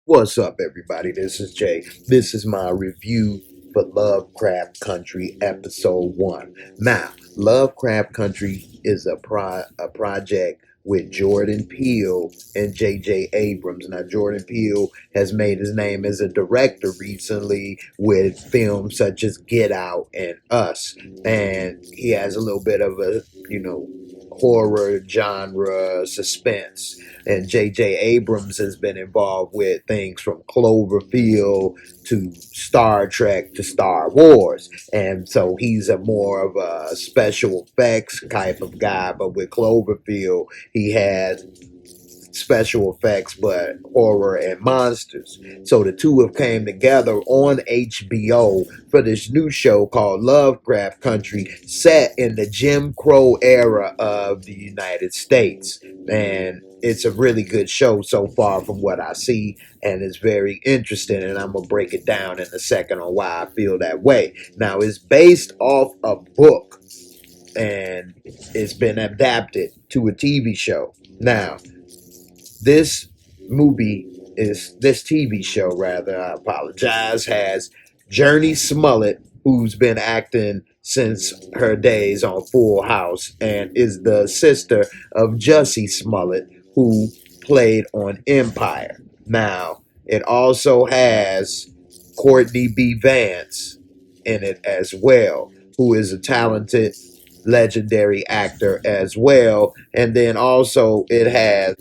What's up, everybody? This is Jay. This is my review for Lovecraft Country Episode 1. Now, Lovecraft Country is a project with Jordan Peele and J.J. Abrams. Now, Jordan Peele has made his name as a director recently with films such as Get Out and Us. And he has a little bit of a, horror genre suspense. And J.J. Abrams has been involved with things from Cloverfield to Star Trek to Star Wars. And so he's a more of a special effects type of guy. But with Cloverfield, he had special effects, but horror and monsters. So the two have came together on HBO for this new show called Lovecraft Country, set in the Jim Crow era of the United States. And it's a really good show so far from what I see, and it's very interesting, and I'm going to break it down in a second on why I feel that way. Now, it's based off a book, and it's been adapted to a TV show. Now, this TV show, rather, I apologize, has Jurnee Smollett, who's been acting since her days on Full House, and is the sister of Jussie Smollett, who played on Empire. Now, it also has Courtney B. Vance in it as well, who is a talented, legendary actor as well. And then also it has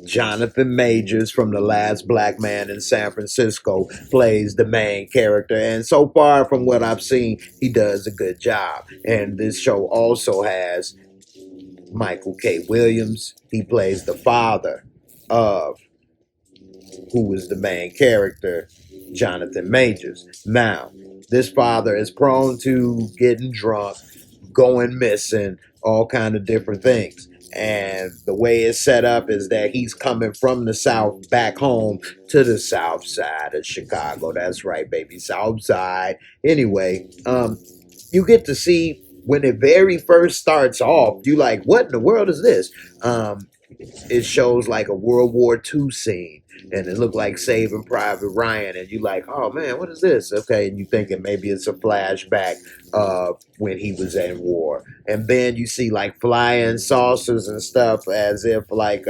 Jonathan Majors from The Last Black Man in San Francisco plays the main character. And so far from what I've seen, he does a good job. And this show also has Michael K. Williams. He plays the father of who is the main character, Jonathan Majors. Now, this father is prone to getting drunk, going missing, all kind of different things. And the way it's set up is that he's coming from the South back home to the South side of Chicago. That's right, baby, South side. Anyway, you get to see when it very first starts off, you like, what in the world is this? It shows like a World War II scene, and it looked like Saving Private Ryan, and you like, oh man, what is this? Okay, and you thinking maybe it's a flashback of when he was in war, and then you see like flying saucers and stuff as if like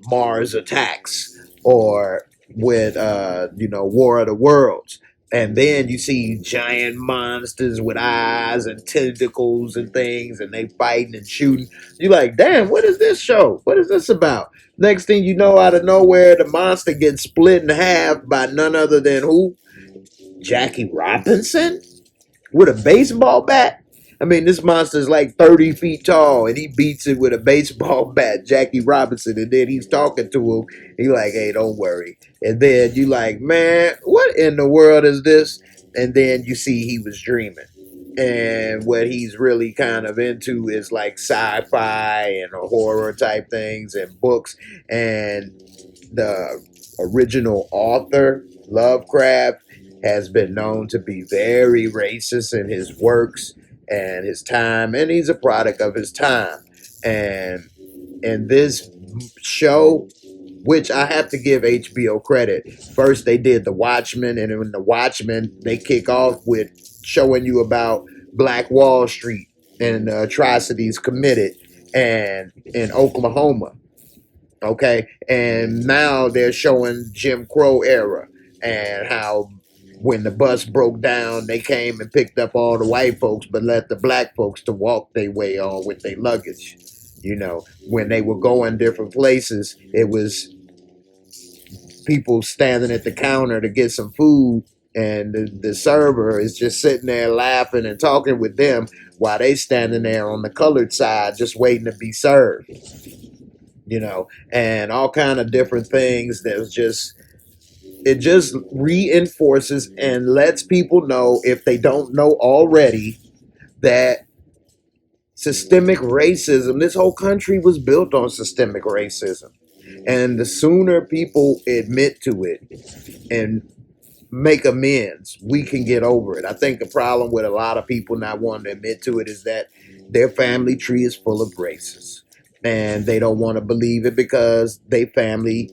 Mars Attacks, or with War of the Worlds. And then you see giant monsters with eyes and tentacles and things, and they fighting and shooting. You're like, damn, what is this show? What is this about? Next thing you know, out of nowhere, the monster gets split in half by none other than who? Jackie Robinson? With a baseball bat? I mean, this monster is like 30 feet tall, and he beats it with a baseball bat, Jackie Robinson, and then he's talking to him. He like, hey, don't worry. And then you like, man, what in the world is this? And then you see he was dreaming. And what he's really kind of into is like sci-fi and horror type things and books. And the original author, Lovecraft, has been known to be very racist in his works and his time, and he's a product of his time. And in this show, which I have to give HBO credit, first they did The Watchmen, and in The Watchmen, they kick off with showing you about Black Wall Street and the atrocities committed and in Oklahoma. Okay, and now they're showing Jim Crow era and how when the bus broke down, they came and picked up all the white folks, but left the black folks to walk their way on with their luggage. When they were going different places, it was people standing at the counter to get some food, and the server is just sitting there laughing and talking with them while they standing there on the colored side just waiting to be served. And all kind of different things. It just reinforces and lets people know, if they don't know already, that systemic racism, this whole country was built on systemic racism. And the sooner people admit to it and make amends, we can get over it. I think the problem with a lot of people not wanting to admit to it is that their family tree is full of racists. and they don't want to believe it because they family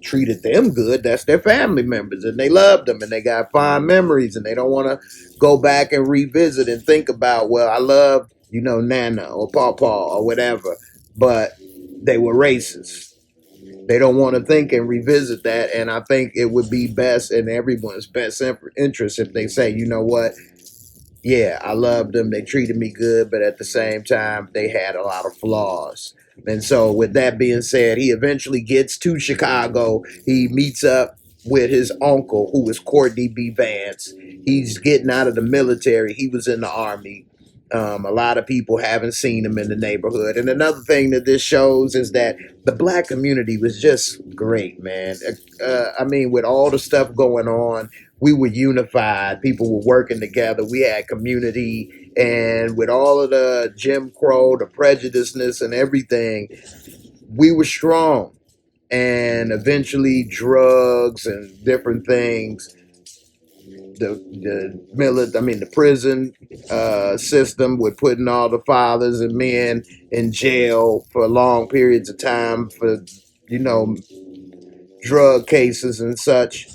treated them good. That's their family members, and they loved them, and they got fond memories, and they don't want to go back and revisit and think about, well, I love, Nana or Pawpaw or whatever, but they were racist. They don't want to think and revisit that, and I think it would be best in everyone's best interest if they say, you know what, yeah, I loved them. They treated me good, but at the same time, they had a lot of flaws. And so, with that being said, he eventually gets to Chicago. He meets up with his uncle, who is Courtney B. Vance. He's getting out of the military. He was in the army. A lot of people haven't seen him in the neighborhood. And another thing that this shows is that the black community was just great, man. I mean, with all the stuff going on, we were unified. People were working together. We had community. And with all of the Jim Crow, the prejudiceness and everything, we were strong. And eventually drugs and different things, the prison system with putting all the fathers and men in jail for long periods of time for, you know, drug cases and such.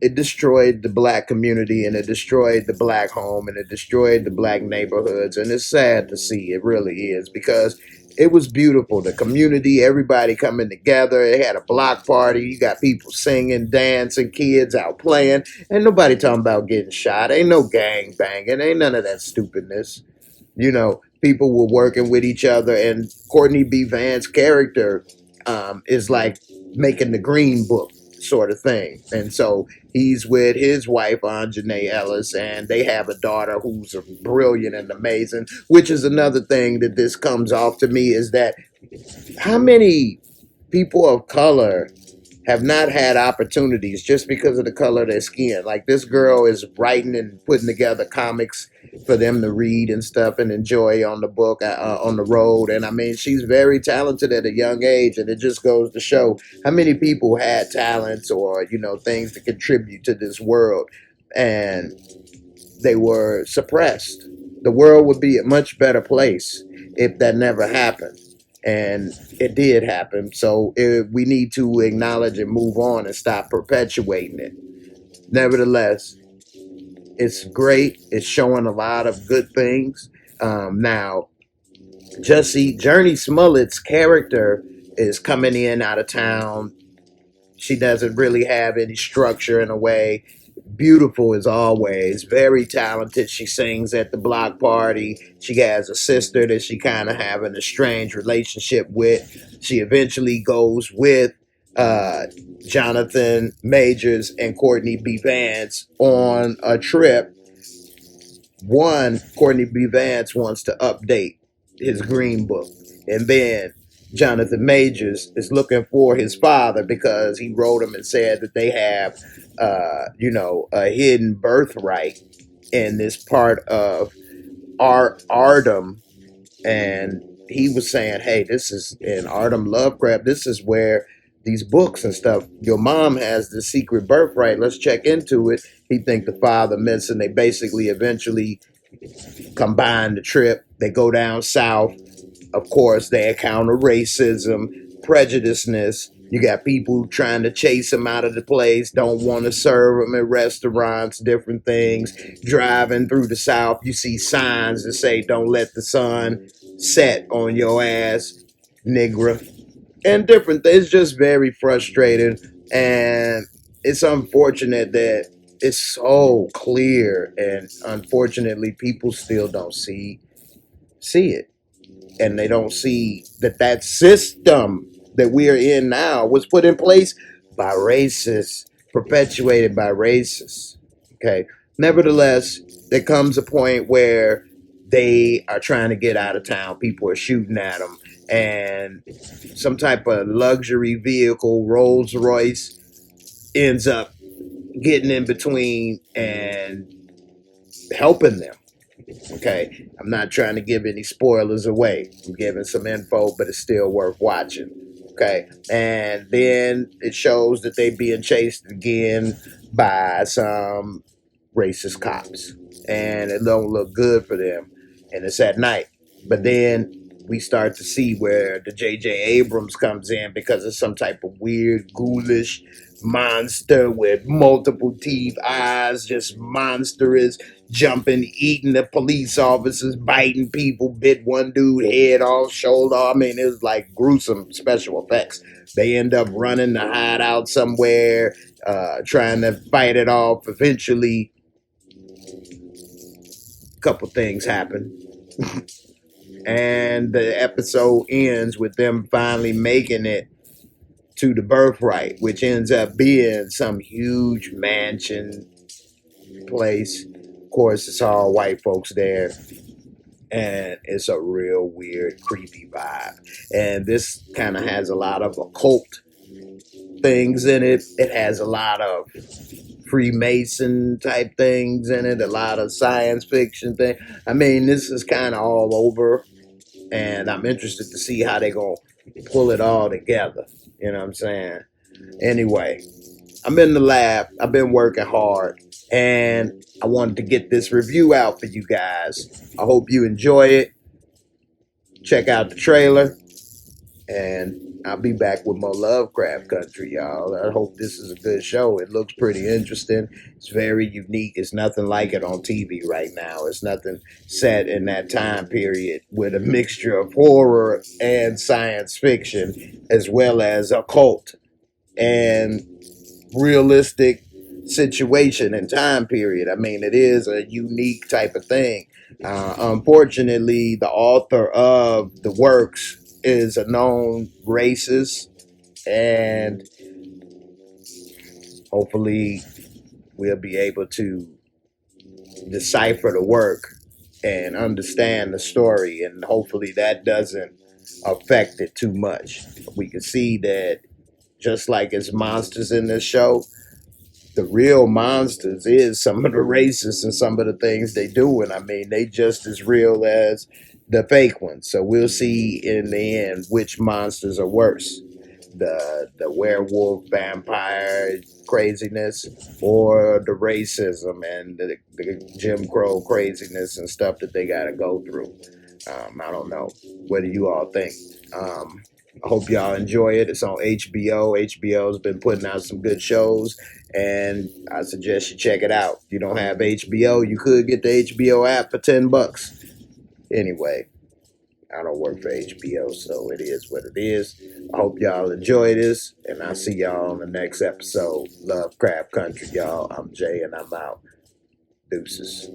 It destroyed the black community, and it destroyed the black home, and it destroyed the black neighborhoods. And it's sad to see. It really is, because it was beautiful. The community, everybody coming together. They had a block party. You got people singing, dancing, kids out playing. Ain't nobody talking about getting shot. Ain't no gang banging. Ain't none of that stupidness. People were working with each other, and Courtney B. Vance's character is like making the green book sort of thing. And so he's with his wife, Jurnee Ellis, and they have a daughter who's brilliant and amazing, which is another thing that this comes off to me, is that how many people of color have not had opportunities just because of the color of their skin. Like, this girl is writing and putting together comics for them to read and stuff and enjoy on the book, on the road. And I mean, she's very talented at a young age, and it just goes to show how many people had talents or, things to contribute to this world, and they were suppressed. The world would be a much better place if that never happened. And it did happen. So we need to acknowledge and move on and stop perpetuating it. Nevertheless, it's great. It's showing a lot of good things. Now, Jurnee Smollett's character is coming in out of town. She doesn't really have any structure in a way. Beautiful as always, very talented. She sings at the block party. She has a sister that she kind of have an estranged relationship with. She eventually goes with Jonathan Majors and Courtney B. Vance on a trip. Courtney B. Vance wants to update his green book, and then Jonathan Majors is looking for his father because he wrote him and said that they have, a hidden birthright in this part of Ardham. And he was saying, hey, this is in Ardham Lovecraft. This is where these books and stuff, your mom has the secret birthright. Let's check into it. He think the father missing. They basically eventually combine the trip. They go down south. Of course, they encounter racism, prejudiceness. You got people trying to chase him out of the place, don't want to serve him at restaurants, different things. Driving through the South, you see signs that say, don't let the sun set on your ass, nigger. And different things. It's just very frustrating. And it's unfortunate that it's so clear. And unfortunately, people still don't see it, and they don't see that system that we are in now was put in place by racists, perpetuated by racists. Okay. Nevertheless, there comes a point where they are trying to get out of town. People are shooting at them, and some type of luxury vehicle, Rolls Royce, ends up getting in between and helping them. Okay, I'm not trying to give any spoilers away. I'm giving some info, but it's still worth watching. Okay, and then it shows that they being chased again by some racist cops, and it don't look good for them. And it's at night. But then we start to see where the J.J. Abrams comes in because it's some type of weird, ghoulish monster with multiple teeth, eyes, just monstrous, jumping, eating the police officers, biting people, bit one dude head off, shoulder. I mean, it was like gruesome special effects. They end up running to hide out somewhere, trying to fight it off. Eventually, a couple things happen. And the episode ends with them finally making it to the birthright, which ends up being some huge mansion place. Of course, it's all white folks there, and it's a real weird, creepy vibe. And this kind of has a lot of occult things in it. It has a lot of Freemason type things in it, a lot of science fiction thing. I mean, this is kind of all over, and I'm interested to see how they're going to pull it all together. You know what I'm saying? Anyway, I'm in the lab. I've been working hard, and I wanted to get this review out for you guys. I hope you enjoy it. Check out the trailer, and I'll be back with more Lovecraft Country, y'all. I hope this is a good show. It looks pretty interesting. It's very unique. It's nothing like it on TV right now. It's nothing set in that time period with a mixture of horror and science fiction, as well as occult and realistic situation and time period. I mean, it is a unique type of thing. Unfortunately, the author of the works is a known racist, and hopefully we'll be able to decipher the work and understand the story, and hopefully that doesn't affect it too much. We can see that just like it's monsters in this show, the real monsters is some of the racists and some of the things they do. And I mean, they just as real as the fake ones. So we'll see in the end which monsters are worse. The werewolf vampire craziness, or the racism and the Jim Crow craziness and stuff that they got to go through. I don't know. What do you all think? I hope y'all enjoy it. It's on HBO. HBO's been putting out some good shows, and I suggest you check it out. If you don't have HBO, you could get the HBO app for $10. Anyway, I don't work for HBO, so it is what it is. I hope y'all enjoy this, and I'll see y'all on the next episode. Lovecraft Country, y'all. I'm Jay, and I'm out. Deuces.